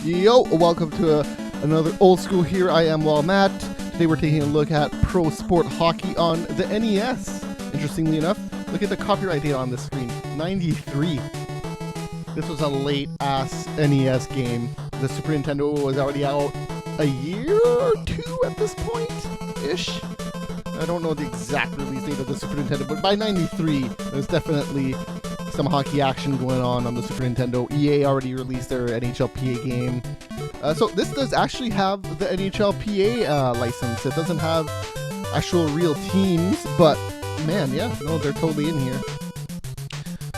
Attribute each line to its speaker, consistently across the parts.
Speaker 1: Yo, welcome to another old school here. I am Matt. Today we're taking a look at pro sport hockey on the NES. Interestingly enough, look at the copyright date on the screen, 93. This was a late ass NES game. The Super Nintendo was already out a year or two at this point ish. I don't know the exact release date of the Super Nintendo, but by 93 there's definitely some hockey action going on the Super Nintendo. EA already released their NHLPA game. So this does actually have the NHLPA license. It doesn't have actual real teams, but man, yeah, no, they're totally in here.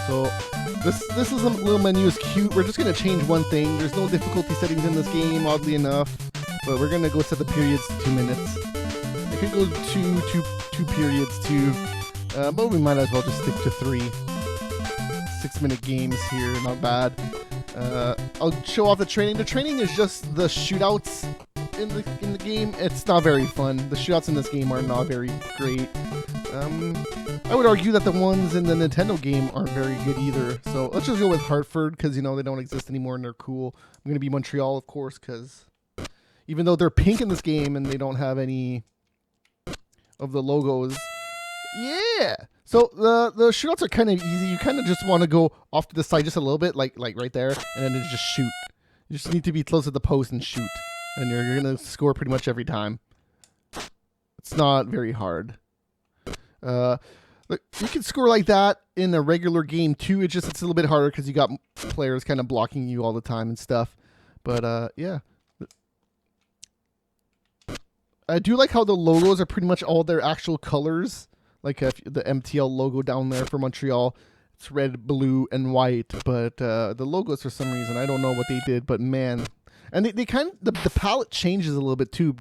Speaker 1: So this is a little menu is cute. We're just gonna change one thing. There's no difficulty settings in this game, oddly enough, but we're gonna go set the periods to 2 minutes. It could go two periods too, but we might as well just stick to 3. 6-minute games here, not bad. I'll show off the training. The training is just the shootouts in the game. It's not very fun. The shootouts in this game are not very great. I would argue that the ones in the Nintendo game aren't very good either. So let's just go with Hartford because, you know, they don't exist anymore and they're cool. I'm going to be Montreal, of course, because even though they're pink in this game and they don't have any of the logos. Yeah! So the shootouts are kind of easy. You kind of just want to go off to the side just a little bit, like right there, and then just shoot. You just need to be close to the post and shoot. And you're going to score pretty much every time. It's not very hard. Look, you can score like that in a regular game too. It's a little bit harder because you got players kind of blocking you all the time and stuff. But yeah. I do like how the logos are pretty much all their actual colors. Like the MTL logo down there for Montreal. It's red, blue, and white. But the logos, for some reason, I don't know what they did. But man. And they kind of, the palette changes a little bit too,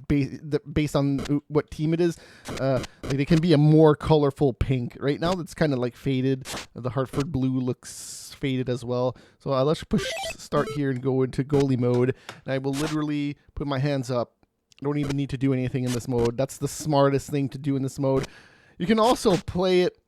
Speaker 1: based on what team it is. Like they can be a more colorful pink. Right now, it's kind of like faded. The Hartford blue looks faded as well. So let's push start here and go into goalie mode. And I will literally put my hands up. I don't even need to do anything in this mode. That's the smartest thing to do in this mode. You can also play it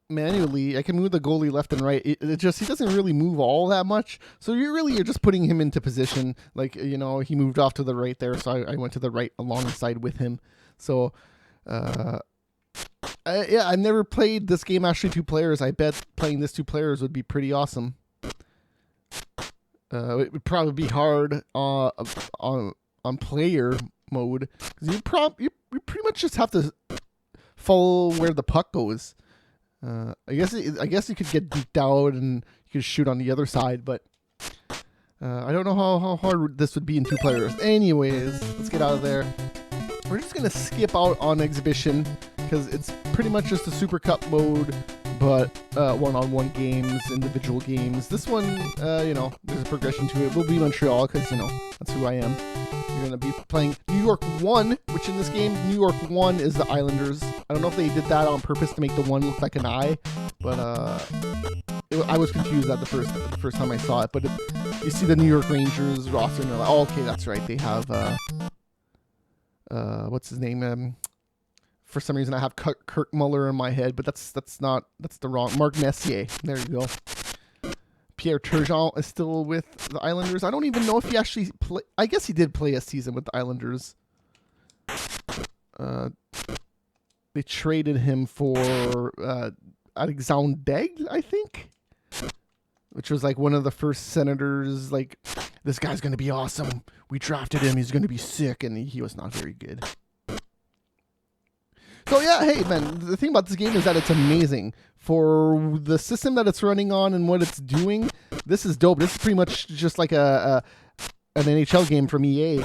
Speaker 1: manually. I can move the goalie left and right. He doesn't really move all that much. So you're just putting him into position. Like, you know, he moved off to the right there, so I went to the right alongside with him. So, yeah, I've never played this game actually 2 players. I bet playing this 2 players would be pretty awesome. It would probably be hard on player mode because you pretty much just have to follow where the puck goes. I guess you could get duped out and you could shoot on the other side, but I don't know how hard this would be in 2 players. Anyways, let's get out of there. We're just gonna skip out on exhibition because it's pretty much just a Super Cup mode, but one-on-one games, individual games. This one, you know, there's a progression to it. We'll be Montreal because, you know, that's who I am. You're going to be playing New York 1, which in this game, New York 1 is the Islanders. I don't know if they did that on purpose to make the 1 look like an eye, but I was confused at the first time I saw it. But you see the New York Rangers roster, and you're like, oh, okay, that's right. They have, what's his name? For some reason, I have Kirk Muller in my head, but that's the wrong Mark Messier. There you go. Pierre Turgeon is still with the Islanders. I don't even know if he actually play. I guess he did play a season with the Islanders. They traded him for Alexandre Daigle, I think, which was like one of the first Senators. Like, this guy's gonna be awesome. We drafted him. He's gonna be sick, and he was not very good. So yeah, hey man, the thing about this game is that it's amazing. For the system that it's running on and what it's doing, this is dope. This is pretty much just like an NHL game from EA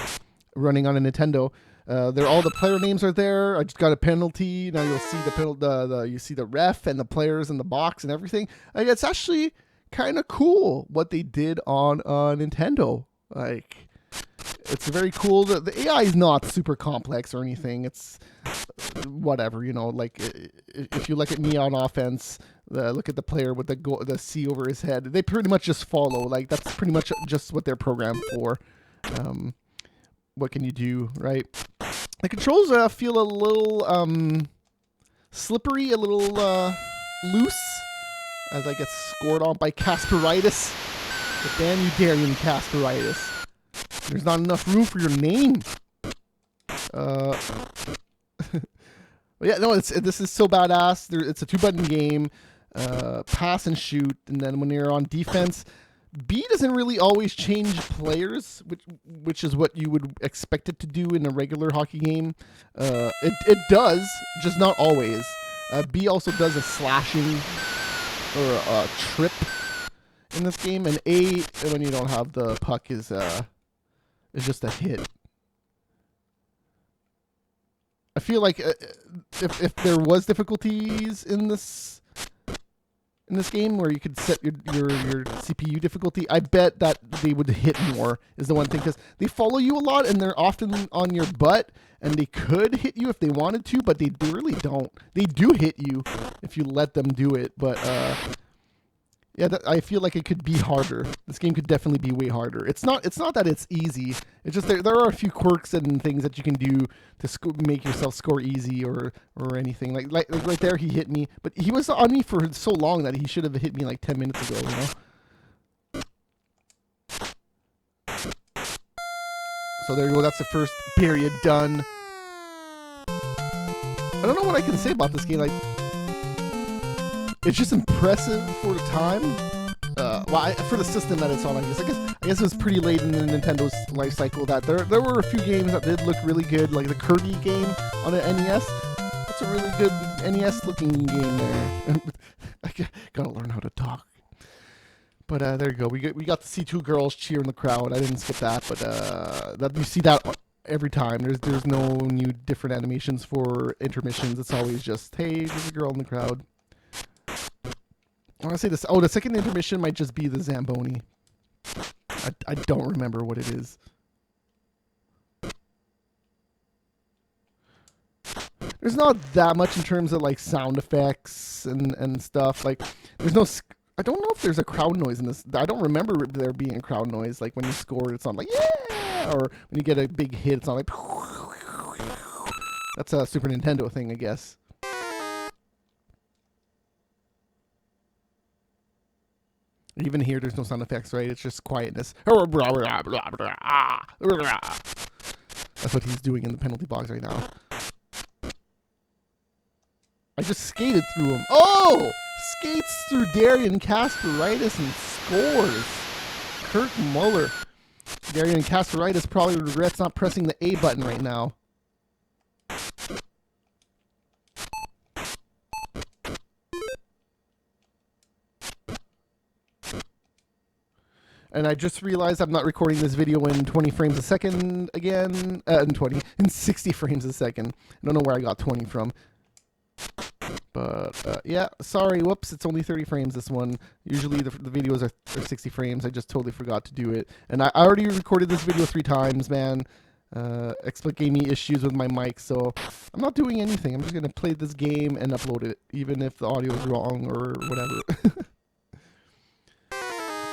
Speaker 1: running on a Nintendo. All the player names are there. I just got a penalty. Now you'll see you see the ref and the players in the box and everything. Like, it's actually kind of cool what they did on Nintendo. Like, it's very cool. The AI is not super complex or anything. It's whatever, you know, like if you look at me on offense, look at the player with the C over his head, they pretty much just follow. Like, that's pretty much just what they're programmed for. What can you do, right? The controls feel a little slippery, a little loose as I get scored on by Kasperitis. But damn you, Darian Kasparaitis. There's not enough room for your name. But yeah, no, this is so badass. It's a 2-button game, pass and shoot, and then when you're on defense, B doesn't really always change players, which is what you would expect it to do in a regular hockey game. It does, just not always. B also does a slashing or a trip in this game, and A, when you don't have the puck, is just a hit. I feel like if there was difficulties in this game where you could set your CPU difficulty, I bet that they would hit more is the one thing, because they follow you a lot and they're often on your butt, and they could hit you if they wanted to, but they really don't. They do hit you if you let them do it, but yeah, I feel like it could be harder. This game could definitely be way harder. It's not that it's easy. It's just there are a few quirks and things that you can do to make yourself score easy or anything. Like right there, he hit me, but he was on me for so long that he should have hit me like 10 minutes ago. You know. So there you go. That's the first period done. I don't know what I can say about this game. Like, it's just impressive for the time. Well, for the system that it's on, I guess it was pretty late in the Nintendo's life cycle that there were a few games that did look really good, like the Kirby game on the NES. That's a really good NES-looking game there. I gotta learn how to talk. But there you go. We got to see two girls cheer in the crowd. I didn't skip that, but that you see that every time. There's no new different animations for intermissions. It's always just, hey, there's a girl in the crowd. I want to say this. Oh, the second intermission might just be the Zamboni. I don't remember what it is. There's not that much in terms of like sound effects and stuff. Like, there's no. I don't know if there's a crowd noise in this. I don't remember there being a crowd noise. Like when you score, it's on like yeah, or when you get a big hit, it's on like. That's a Super Nintendo thing, I guess. Even here, there's no sound effects, right? It's just quietness. That's what he's doing in the penalty box right now. I just skated through him. Oh! Skates through Darian Kasparaitis and scores. Kirk Muller. Darian Kasparaitis probably regrets not pressing the A button right now. And I just realized I'm not recording this video in 20 frames a second again. In 60 frames a second. I don't know where I got 20 from. But, yeah, sorry. Whoops, it's only 30 frames, this one. Usually the videos are 60 frames. I just totally forgot to do it. And I already recorded this video 3 times, man. XSplit gave me issues with my mic, so I'm not doing anything. I'm just going to play this game and upload it, even if the audio is wrong or whatever.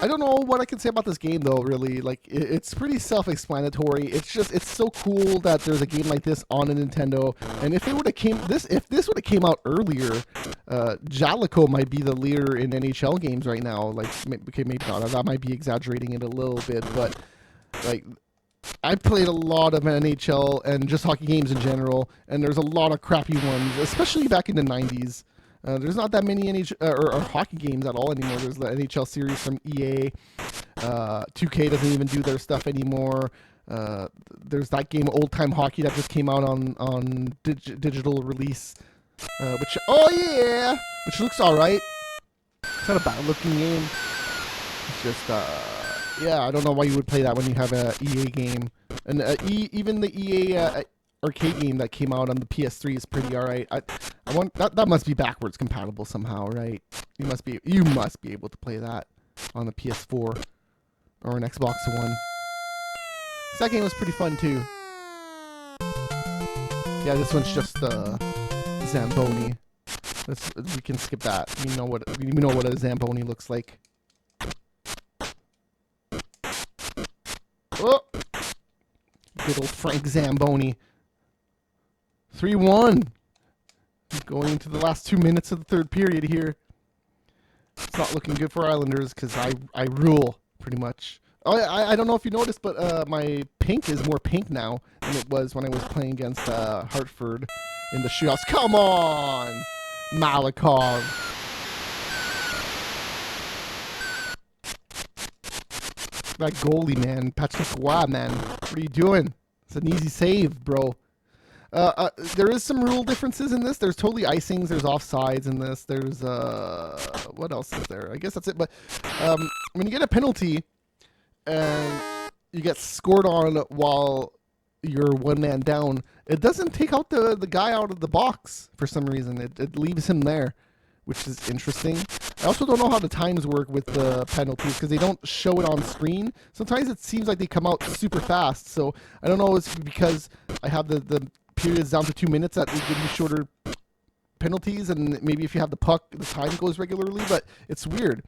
Speaker 1: I don't know what I can say about this game, though, really. Like, it's pretty self-explanatory. It's so cool that there's a game like this on a Nintendo. And if this would have came out earlier, Jalico might be the leader in NHL games right now. Like, okay, maybe not. That might be exaggerating it a little bit, but like, I played a lot of NHL and just hockey games in general, and there's a lot of crappy ones, especially back in the 90s. There's not that many NHL or hockey games at all anymore. There's the NHL series from EA. 2K doesn't even do their stuff anymore. There's that game Old Time Hockey that just came out on digital release, which looks all right. It's not a bad looking game. It's just yeah, I don't know why you would play that when you have a EA game. And even the EA arcade game that came out on the PS3 is pretty alright. I want that must be backwards compatible somehow, right? You must be able to play that on the PS4 or an Xbox One. So that game was pretty fun too. Yeah, this one's just Zamboni. We can skip that. We know what a Zamboni looks like. Oh, good old Frank Zamboni. 3-1. Going into the last 2 minutes of the third period here. It's not looking good for Islanders because I rule. pretty much. Oh, I don't know if you noticed, but my pink is more pink now than it was when I was playing against Hartford in the shootouts. Come on, Malikov. That goalie, man. Patrick Roy, man. What are you doing? It's an easy save, bro. There is some rule differences in this. There's totally icings. There's offsides in this. There's, what else is there? I guess that's it. But when you get a penalty and you get scored on while you're one man down, it doesn't take out the guy out of the box for some reason. It leaves him there, which is interesting. I also don't know how the times work with the penalties because they don't show it on screen. Sometimes it seems like they come out super fast. So I don't know if it's because I have the periods down to 2 minutes that they give you shorter penalties, and maybe if you have the puck, the time goes regularly. But it's weird.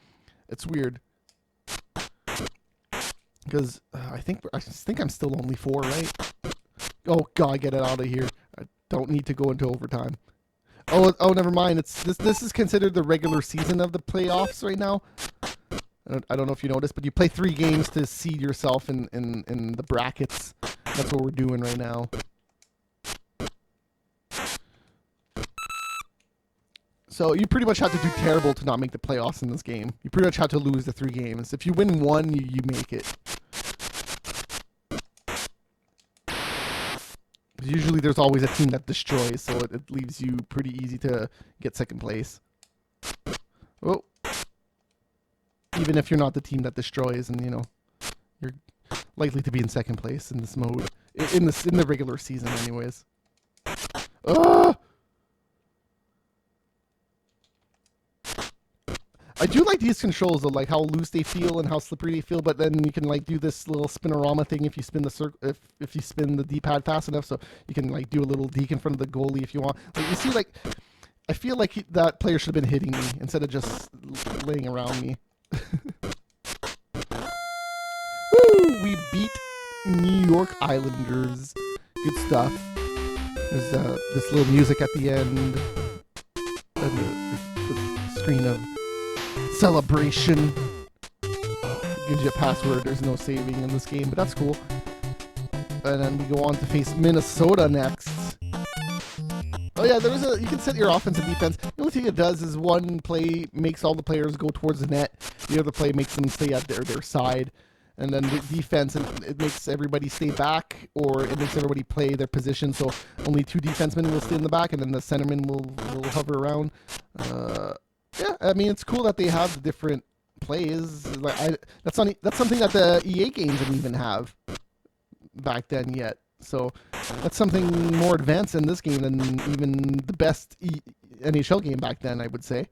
Speaker 1: It's weird because I think I'm still only 4, right? Oh God, get it out of here! I don't need to go into overtime. Oh, never mind. This is considered the regular season of the playoffs right now. I don't know if you noticed, but you play 3 games to seed yourself in the brackets. That's what we're doing right now. So you pretty much have to do terrible to not make the playoffs in this game. You pretty much have to lose the 3 games. If you win 1, you make it. Usually there's always a team that destroys, so it leaves you pretty easy to get 2nd place. Oh. Even if you're not the team that destroys, and you're likely to be in 2nd place in this mode. In the regular season anyways. Ah! I do like these controls though, like how loose they feel and how slippery they feel. But then you can like do this little spinorama thing if you spin the if you spin the D-pad fast enough. So you can like do a little deke in front of the goalie if you want. Like you see, like I feel like that player should have been hitting me instead of just laying around me. Woo! We beat New York Islanders. Good stuff. There's this little music at the end. And the screen of celebration. Gives you a password. There's no saving in this game, but that's cool. And then we go on to face Minnesota next. Oh yeah, you can set your offense and defense. The only thing it does is one play makes all the players go towards the net. The other play makes them stay at their side. And then the defense, it makes everybody stay back, or it makes everybody play their position. So only 2 defensemen will stay in the back, and then the centerman will hover around. Yeah, I mean, it's cool that they have the different plays. Like that's something that the EA games didn't even have back then yet. So that's something more advanced in this game than even the best NHL game back then, I would say.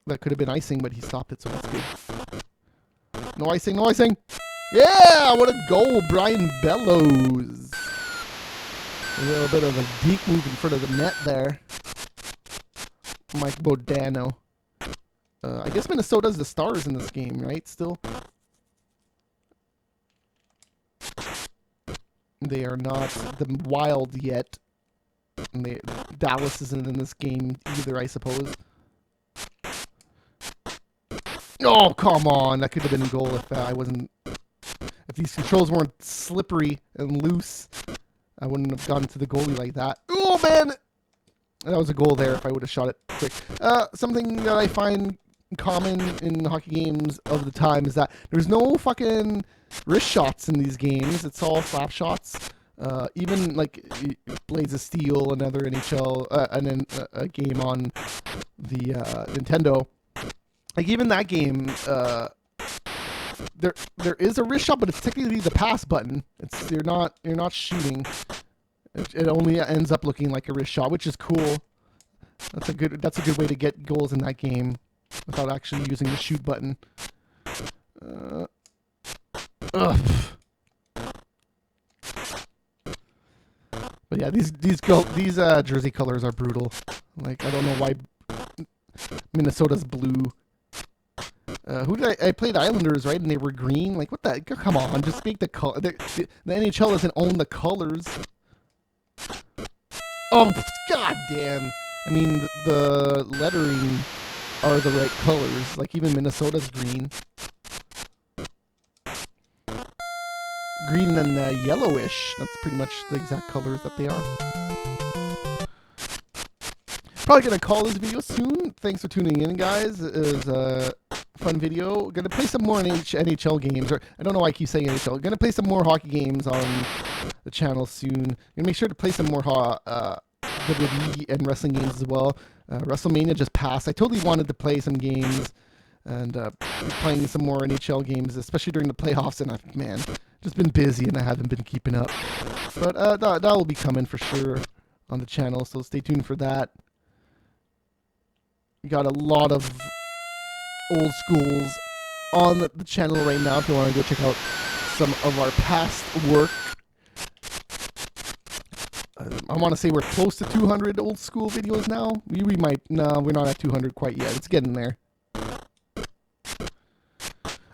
Speaker 1: That could have been icing, but he stopped it, so that's good. No icing, no icing! Yeah! What a goal, Brian Bellows! A little bit of a deep move in front of the net there. Mike Bodano. I guess Minnesota's the stars in this game, right? Still. They are not the Wild yet. And Dallas isn't in this game either, I suppose. Oh, come on. That could have been a goal if I wasn't... If these controls weren't slippery and loose, I wouldn't have gone to the goalie like that. Oh, man! That was a goal there if I would have shot it quick. Something that I find common in hockey games of the time is that there's no fucking wrist shots in these games. It's all slap shots. Even like Blades of Steel, another NHL, and then a game on the Nintendo. Like even that game, there is a wrist shot, but it's technically the pass button. You're not shooting. It only ends up looking like a wrist shot, which is cool. That's a good way to get goals in that game without actually using the shoot button. But yeah, these jersey colors are brutal. Like I don't know why Minnesota's blue. Who did I played Islanders, right? And they were green. Like what the? Come on, just make the color. The NHL doesn't own the colors. Oh, god damn. I mean, the lettering are the right colors. Like even Minnesota's green. Green and yellowish. That's pretty much the exact colors that they are. Probably gonna call this video soon. Thanks for tuning in, guys. It was a fun video. Gonna play some more NHL games, or I don't know why I keep saying NHL. Gonna play some more hockey games on the channel soon. Gonna make sure to play some more WWE and wrestling games as well. WrestleMania just passed. I totally wanted to play some games and playing some more NHL games, especially during the playoffs. And man, just been busy and I haven't been keeping up. But that will be coming for sure on the channel, so stay tuned for that. We got a lot of old schools on the channel right now if you want to go check out some of our past work. I want to say we're close to 200 old school videos now. We might, no, we're not at 200 quite yet. It's getting there.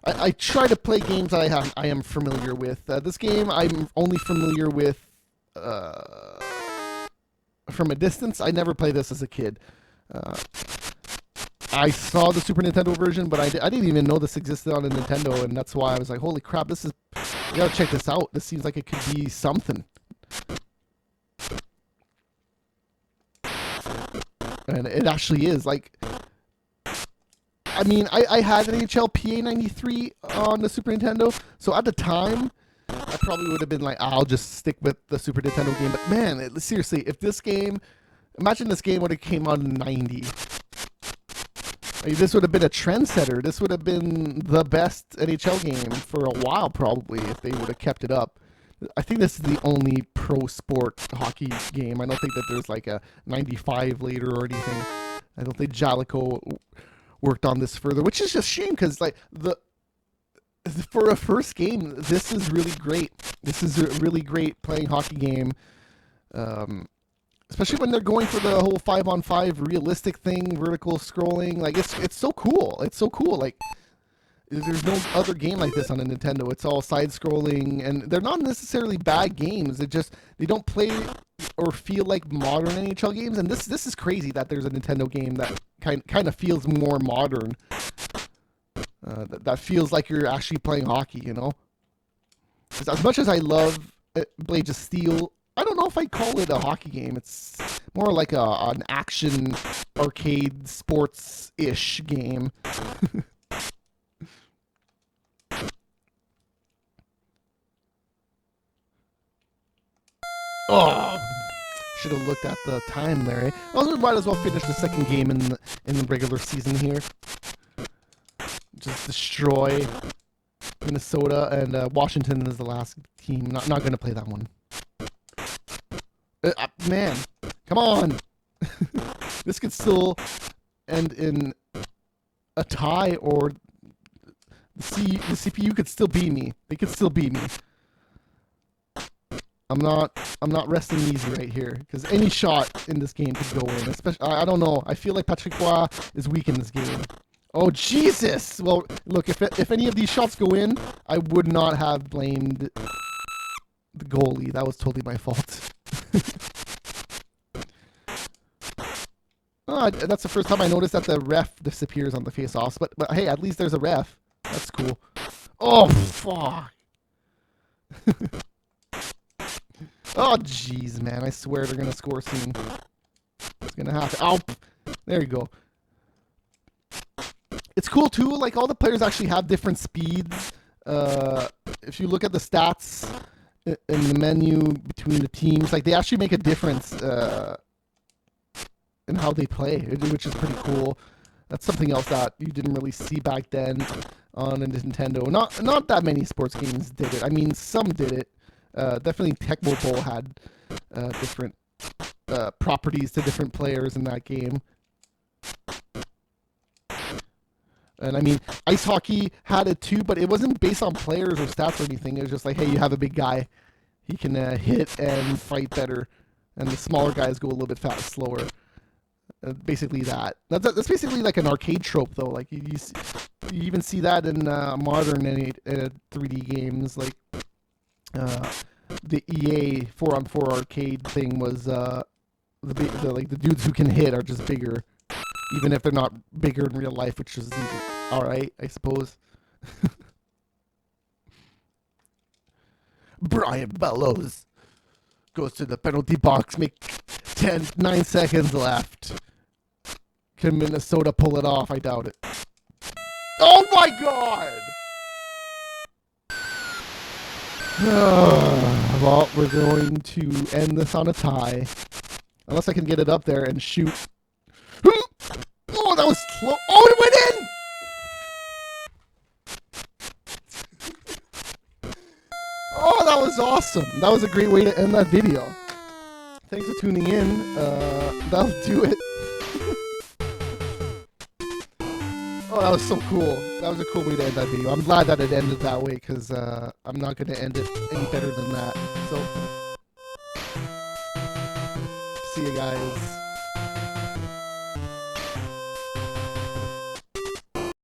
Speaker 1: I try to play games I am familiar with. This game I'm only familiar with from a distance. I never played this as a kid. I saw the Super Nintendo version, but I didn't even know this existed on a Nintendo, and that's why I was like, holy crap, this is, you gotta check this out. This seems like it could be something. And it actually is. Like, I mean, I had an NHL PA 93 on the Super Nintendo, so at the time, I probably would have been like, I'll just stick with the Super Nintendo game. But man, seriously, if this game, imagine this game would have came out in 90. Like, this would have been a trendsetter. This would have been the best NHL game for a while, probably, if they would have kept it up. I think this is the only pro sport hockey game. I don't think that there's like a 95 later or anything. I don't think Jalico worked on this further, which is just a shame because like for a first game, this is really great. This is a really great playing hockey game. Especially when they're going for the whole 5-on-5 realistic thing, vertical scrolling. Like it's so cool. It's so cool. Like there's no other game like this on a Nintendo. It's all side-scrolling, and they're not necessarily bad games. They don't play or feel like modern NHL games. And this is crazy that there's a Nintendo game that kind of feels more modern. That feels like you're actually playing hockey. You know, as much as I love Blades of Steel, I don't know if I'd call it a hockey game. It's more like an action arcade sports-ish game. Oh, should have looked at the time there. Eh? Also, might as well finish the second game in the regular season here. Just destroy Minnesota, and Washington is the last team. Not going to play that one. Man, come on. This could still end in a tie, or the CPU could still beat me. They could still beat me. I'm not resting easy right here, because any shot in this game could go in. Especially, I don't know. I feel like Patrick Roy is weak in this game. Oh Jesus! Well, look, if any of these shots go in, I would not have blamed the goalie. That was totally my fault. Oh, that's the first time I noticed that the ref disappears on the face-offs. But hey, at least there's a ref. That's cool. Oh fuck! Oh jeez, man! I swear they're gonna score soon. It's gonna happen. Oh, there you go. It's cool too. Like all the players actually have different speeds. If you look at the stats in the menu between the teams, like they actually make a difference in how they play, which is pretty cool. That's something else that you didn't really see back then on a Nintendo. Not that many sports games did it. I mean, some did it. Definitely Tecmo Bowl had different properties to different players in that game. And I mean, ice hockey had it too, but it wasn't based on players or stats or anything. It was just like, hey, you have a big guy. He can hit and fight better. And the smaller guys go a little bit slower. Basically that. That's basically like an arcade trope, though. Like you even see that in modern 3D games. Like the EA 4-on-4 arcade thing was the dudes who can hit are just bigger. even if they're not bigger in real life, which is alright, I suppose. Brian Bellows goes to the penalty box, make 9 seconds left. Can Minnesota pull it off? I doubt it. Oh my god! Well, we're going to end this on a tie. Unless I can get it up there and shoot. Oh, that was slow. Oh, it went in! Oh, that was awesome. That was a great way to end that video. Thanks for tuning in. That'll do it. Oh, that was so cool. That was a cool way to end that video. I'm glad that it ended that way, because I'm not going to end it any better than that. So, see you guys.